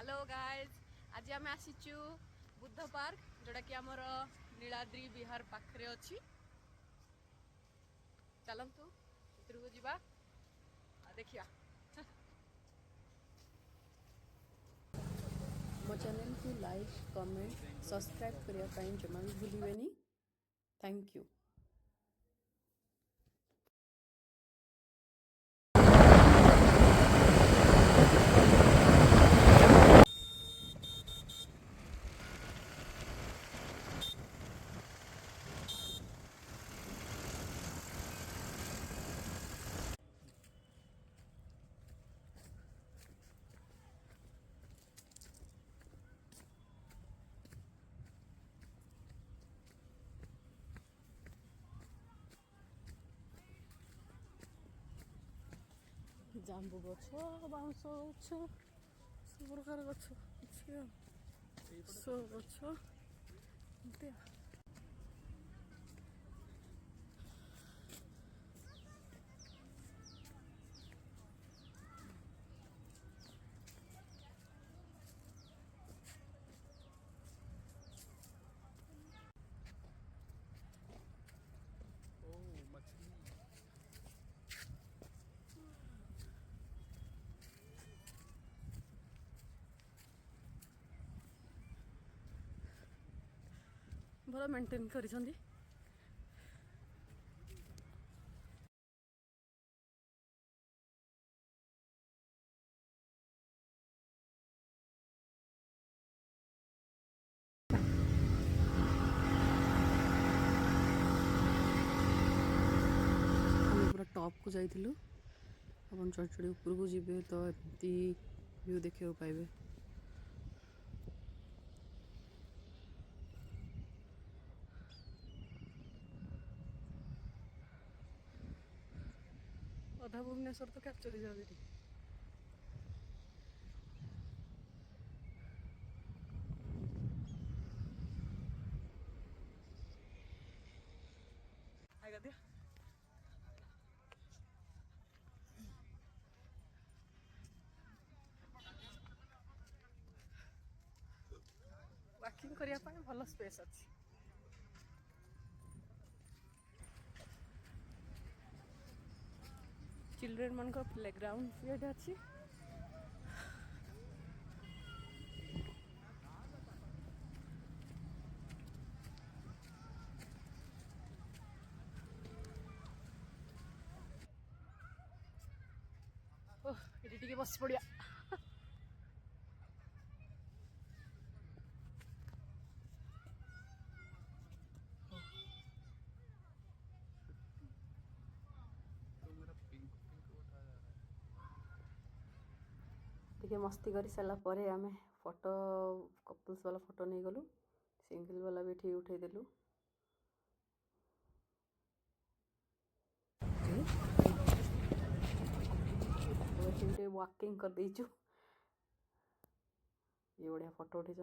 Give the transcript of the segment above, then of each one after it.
Hello guys आज आम आसीचु Buddha park जोटा कि आमर नीलाद्री विहार पाखरे अच्छी चलतु भर को जा देखिया मो चैनल को लाइक कमेंट सब्सक्राइब करने जमा भी भूलिए थैंक यू। जांबू गछ बाउंस गछ सब प्रकार गछ सो गछ भल मेंटेन कर पूरा टॉप को जाइलु अपन चढ़ चढ़ी ऊपर को जी तो एमती व्यू देखा पाइबे। अधा भुवनेश्वर तो कैप्चर हो जाए वॉकिंग करने भल स्पेस अच्छी चिल्ड्रेन मान प्लेग्राउंड ये अच्छी ये बस पड़िया टे मस्ती कर सारा आम फोटो कपल्स वाला फोटो नहीं गलु सिंगल वाला भी ठीक उठेदेलु। वॉकिंग कर देचु ये बढ़िया फोटो उठे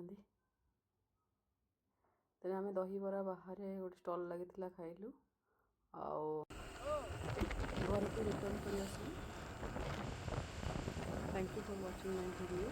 तेरे आम दही बरा बाहर गोटे स्टल लगी खाइलु घर को रिटर्न कर thank you for watching my video.